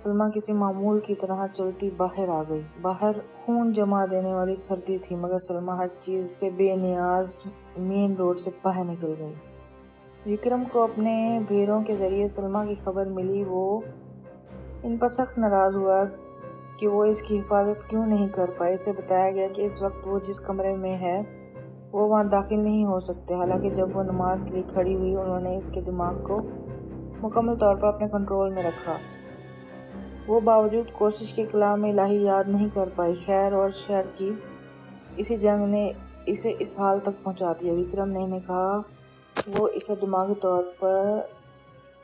سلمیٰ کسی معمول کی طرح چلتی باہر آ گئی۔ باہر خون جما دینے والی سردی تھی، مگر سلمیٰ ہر چیز سے بے نیاز مین روڈ سے باہر نکل گئی۔ وکرم کو اپنے بھیڑوں کے ذریعے سلمیٰ کی خبر ملی۔ وہ ان پر سخت ناراض ہوا کہ وہ اس کی حفاظت کیوں نہیں کر پائے۔ اسے بتایا گیا کہ اس وقت وہ جس کمرے میں ہے وہ وہاں داخل نہیں ہو سکتے۔ حالانکہ جب وہ نماز کے لیے کھڑی ہوئی، انہوں نے اس کے دماغ کو مکمل طور پر اپنے کنٹرول میں رکھا۔ وہ باوجود کوشش کے کلام الہی یاد نہیں کر پائی۔ خیر اور شر کی اسی جنگ نے اسے اس حال تک پہنچا دیا۔ وکرم نے کہا وہ اسے دماغی طور پر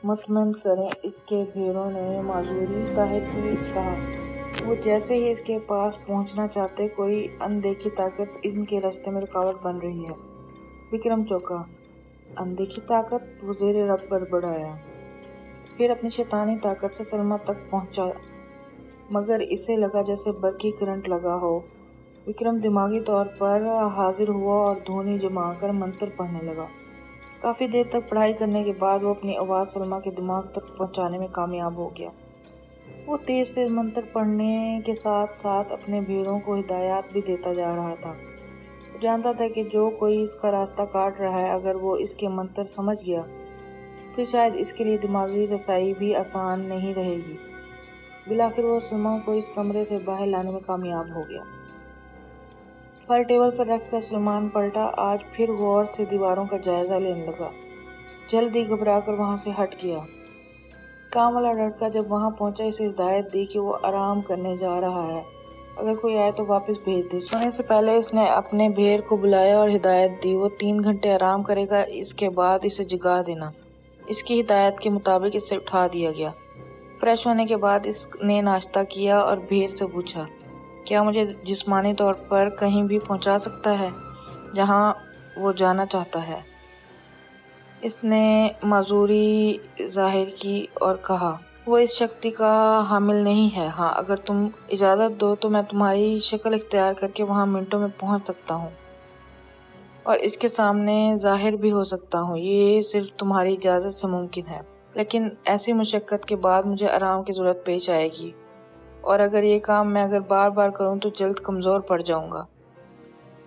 مطمئن کریں۔ اس کے بھیڑوں نے معذوری ظاہر کی۔ کہا وہ جیسے ہی اس کے پاس پہنچنا چاہتے، کوئی اندیکھی طاقت ان کے راستے میں رکاوٹ بن رہی ہے۔ وکرم چونکا۔ اندیکھی طاقت؟ وہ زیر رب بڑبڑایا، پھر اپنی شیطانی طاقت سے سلمیٰ تک پہنچا، مگر اسے لگا جیسے برقی کرنٹ لگا ہو۔ وکرم دماغی طور پر حاضر ہوا اور دھونی جما کر منتر پڑھنے لگا۔ کافی دیر تک پڑھائی کرنے کے بعد وہ اپنی آواز سلمیٰ کے دماغ تک پہنچانے میں کامیاب ہو گیا۔ وہ تیز تیز منتر پڑھنے کے ساتھ ساتھ اپنے بھیڑوں کو ہدایات بھی دیتا جا رہا تھا۔ وہ جانتا تھا کہ جو کوئی اس کا راستہ کاٹ رہا ہے، اگر وہ اس کے منتر سمجھ گیا پھر شاید اس کے لیے دماغی رسائی بھی آسان نہیں رہے گی۔ بالآخر وہ سلمیٰ کو اس کمرے سے باہر لانے میں کامیاب ہو گیا۔ پھل ٹیبل پر رکھ کر سلیمان پلٹا۔ آج پھر غور سے دیواروں کا جائزہ لینے لگا۔ جلد ہی گھبرا کر وہاں سے ہٹ گیا۔ کام والا لڑکا جب وہاں پہنچا، اسے ہدایت دی کہ وہ آرام کرنے جا رہا ہے، اگر کوئی آئے تو واپس بھیج دے۔ سونے سے پہلے اس نے اپنے بھیڑ کو بلایا اور ہدایت دی۔ وہ 3 گھنٹے آرام کرے گا، اس کے بعد اسے جگا دینا۔ اس کی ہدایت کے مطابق اسے اٹھا دیا گیا۔ فریش ہونے کے بعد اس نے ناشتہ کیا اور بھیڑ سے پوچھا، کیا مجھے جسمانی طور پر کہیں بھی پہنچا سکتا ہے جہاں وہ جانا چاہتا ہے؟ اس نے معذوری ظاہر کی اور کہا وہ اس شکتی کا حامل نہیں ہے۔ ہاں، اگر تم اجازت دو تو میں تمہاری شکل اختیار کر کے وہاں منٹوں میں پہنچ سکتا ہوں اور اس کے سامنے ظاہر بھی ہو سکتا ہوں۔ یہ صرف تمہاری اجازت سے ممکن ہے، لیکن ایسی مشقت کے بعد مجھے آرام کی ضرورت پیش آئے گی، اور اگر یہ کام میں بار بار کروں تو جلد کمزور پڑ جاؤں گا۔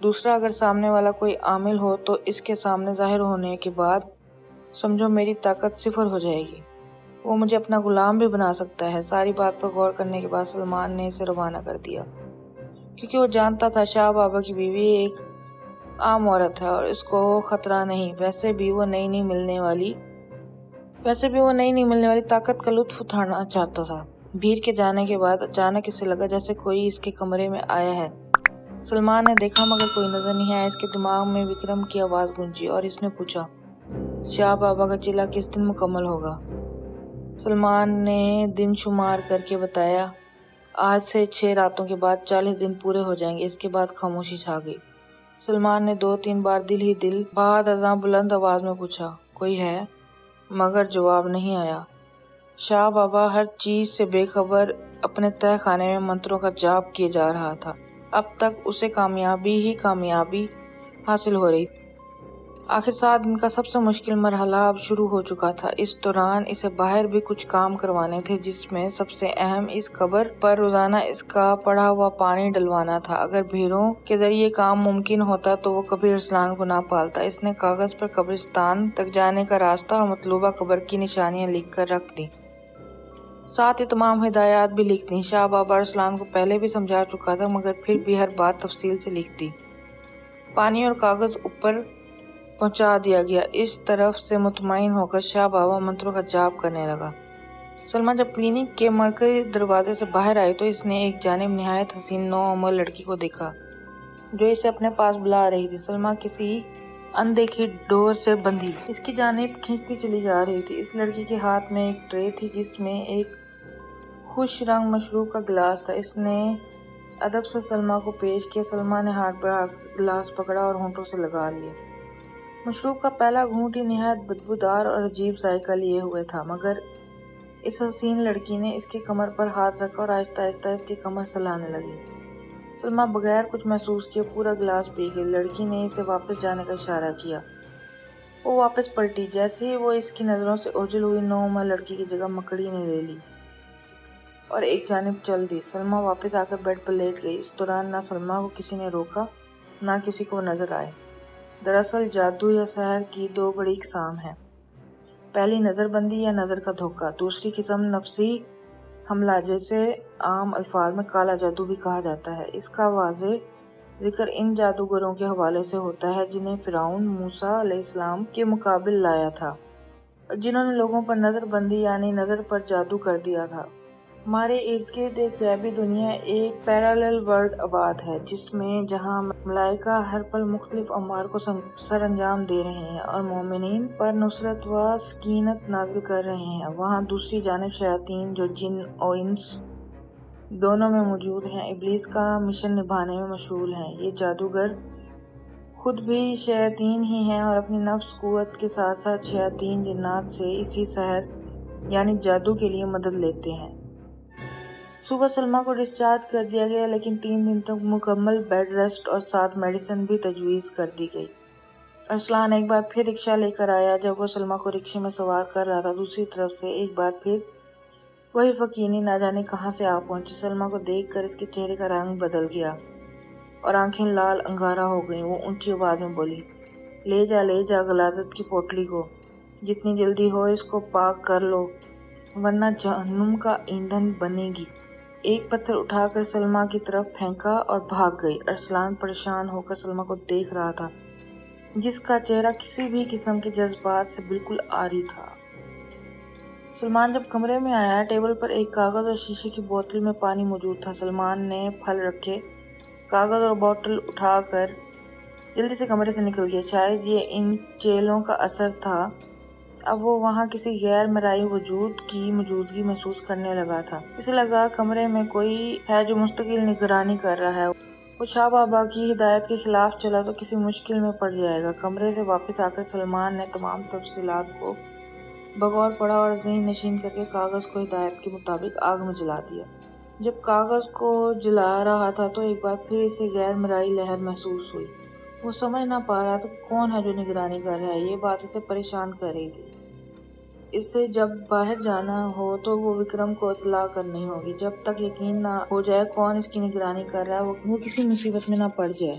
دوسرا، اگر سامنے والا کوئی عامل ہو تو اس کے سامنے ظاہر ہونے کے بعد سمجھو میری طاقت صفر ہو جائے گی۔ وہ مجھے اپنا غلام بھی بنا سکتا ہے۔ ساری بات پر غور کرنے کے بعد سلمان نے اسے روانہ کر دیا، کیونکہ وہ جانتا تھا شاہ بابا کی بیوی ایک عام عورت ہے اور اس کو خطرہ نہیں۔ ویسے بھی وہ نئی نئی ملنے والی طاقت کا لطف اٹھانا چاہتا تھا۔ بھیڑ کے جانے کے بعد اچانک اسے لگا جیسے کوئی اس کے کمرے میں آیا ہے۔ سلمان نے دیکھا مگر کوئی نظر نہیں آیا۔ اس کے دماغ میں وکرم کی آواز گونجی اور اس نے پوچھا، شاہ بابا کا چلہ کس دن مکمل ہوگا؟ سلمان نے دن شمار کر کے بتایا، آج سے 6 راتوں کے بعد 40 دن پورے ہو جائیں گے۔ اس کے بعد خاموشی چھا گئی۔ سلمان نے 2-3 بار دل ہی دل بعد ازاں بلند آواز میں پوچھا، کوئی ہے؟ مگر جواب نہیں آیا۔ شاہ بابا ہر چیز سے بے خبر اپنے تہہ خانے میں منتروں کا جاپ کیے جا رہا تھا۔ اب تک اسے کامیابی حاصل ہو رہی تھی۔ آخر 7 دن کا سب سے مشکل مرحلہ اب شروع ہو چکا تھا۔ اس دوران اسے باہر بھی کچھ کام کروانے تھے، جس میں سب سے اہم اس قبر پر روزانہ اس کا پڑا ہوا پانی ڈلوانا تھا۔ اگر بھیڑوں کے ذریعے یہ کام ممکن ہوتا تو وہ کبھی ارسلان کو نہ پالتا۔ اس نے کاغذ پر قبرستان تک جانے کا راستہ اور مطلوبہ قبر کی نشانیاں لکھ کر رکھ دیں، ساتھ ہی تمام ہدایات بھی لکھ دیں۔ شاہ بابا ارسلان کو پہلے بھی سمجھا چکا تھا، مگر پھر بھی ہر بات تفصیل سے لکھ دی۔ پانی اور کاغذ اوپر پہنچا دیا گیا۔ اس طرف سے مطمئن ہو کر شاہ بابا منتروں کا جاپ کرنے لگا۔ سلمیٰ جب کلینک کے مرکزی دروازے سے باہر آئی تو اس نے ایک جانب نہایت حسین نوعمر لڑکی کو دیکھا جو اسے اپنے پاس بلا رہی تھی۔ سلمیٰ کسی اندیکھی ڈور سے بندھی اس کی جانب کھینچتی چلی جا رہی تھی۔ اس لڑکی کے ہاتھ میں ایک ٹرے تھی جس میں ایک خوش رنگ مشروب کا گلاس تھا۔ اس نے ادب سے سلمیٰ کو پیش کیا۔ سلمیٰ نے ہاتھ بڑھا کر گلاس پکڑا اور ہونٹوں سے لگا لیا۔ مشروب کا پہلا گھونٹ ہی نہایت بدبودار اور عجیب ذائقہ لیے ہوئے تھا، مگر اس حسین لڑکی نے اس کی کمر پر ہاتھ رکھا اور آہستہ آہستہ اس کی کمر سلانے لگی۔ سلمیٰ بغیر کچھ محسوس کیے پورا گلاس پی گئی۔ لڑکی نے اسے واپس جانے کا اشارہ کیا۔ وہ واپس پلٹی۔ جیسے ہی وہ اس کی نظروں سے اوجھل ہوئی، نوعمر لڑکی کی جگہ مکڑی نے لے لی۔ اور ایک جانب چل دی۔ سلمیٰ واپس آ کر بیڈ پر لیٹ گئی۔ اس دوران نہ سلمیٰ کو کسی نے روکا نہ کسی کو نظر آئے۔ دراصل جادو یا سحر کی دو بڑی اقسام ہیں، پہلی نظر بندی یا نظر کا دھوکہ، دوسری قسم نفسی حملہ جسے عام الفاظ میں کالا جادو بھی کہا جاتا ہے۔ اس کا واضح ذکر ان جادوگروں کے حوالے سے ہوتا ہے جنہیں فرعون موسیٰ علیہ السلام کے مقابل لایا تھا اور جنہوں نے لوگوں پر نظر بندی یعنی نظر پر جادو کر دیا تھا۔ ہمارے ارد گرد ایک غیبی دنیا، ایک پیرالل ورلڈ آباد ہے جہاں ملائکہ ہر پل مختلف اعمال کو سر انجام دے رہے ہیں اور مومنین پر نصرت و سکینت نازل کر رہے ہیں۔ وہاں دوسری جانب شیاطین جو جن و انس دونوں میں موجود ہیں، ابلیس کا مشن نبھانے میں مشغول ہیں۔ یہ جادوگر خود بھی شیاطین ہی ہیں اور اپنی نفس قوت کے ساتھ ساتھ شیاطین جنات سے اسی سحر یعنی جادو کے لیے مدد لیتے ہیں۔ صبح سلمیٰ کو ڈسچارج کر دیا گیا، لیکن 3 دن تک مکمل بیڈ ریسٹ اور ساتھ میڈیسن بھی تجویز کر دی گئی۔ ارسلان ایک بار پھر رکشہ لے کر آیا۔ جب وہ سلمیٰ کو رکشے میں سوار کر رہا تھا، دوسری طرف سے ایک بار پھر وہی فقینی نہ جانے کہاں سے آ پہنچی۔ سلمیٰ کو دیکھ کر اس کے چہرے کا رنگ بدل گیا اور آنکھیں لال انگارہ ہو گئیں۔ وہ اونچی آواز میں بولی، لے جا غلاظت کی پوٹلی کو، جتنی جلدی ہو اس کو پاک کر لو ورنہ جہنم کا ایندھن بنے گی۔ ایک پتھر اٹھا کر سلمیٰ کی طرف پھینکا اور بھاگ گئی۔ ارسلان پریشان ہو کر سلمیٰ کو دیکھ رہا تھا، جس کا چہرہ کسی بھی قسم کے جذبات سے بالکل عاری تھا۔ سلمان جب کمرے میں آیا، ٹیبل پر ایک کاغذ اور شیشے کی بوتل میں پانی موجود تھا۔ سلمان نے پھل رکھے، کاغذ اور بوتل اٹھا کر جلدی سے کمرے سے نکل گیا۔ شاید یہ ان چیلوں کا اثر تھا، اب وہ وہاں کسی غیر مرئی وجود کی موجودگی محسوس کرنے لگا تھا۔ اسے لگا کمرے میں کوئی ہے جو مستقل نگرانی کر رہا ہے۔ وہ شاہ بابا کی ہدایت کے خلاف چلا تو کسی مشکل میں پڑ جائے گا۔ کمرے سے واپس آ کر سلمان نے تمام تفصیلات کو بغور پڑھا اور ذہن نشین کر کے کاغذ کو ہدایت کے مطابق آگ میں جلا دیا۔ جب کاغذ کو جلا رہا تھا تو ایک بار پھر اسے غیر مرئی لہر محسوس ہوئی۔ وہ سمجھ نہ پا رہا تھا کہ کون ہے جو نگرانی کر رہا ہے۔ یہ بات اسے پریشان کر رہی تھی۔ اسے جب باہر جانا ہو تو وہ وکرم کو اطلاع کرنی ہوگی۔ جب تک یقین نہ ہو جائے کون اس کی نگرانی کر رہا ہے، وہ کسی مصیبت میں نہ پڑ جائے۔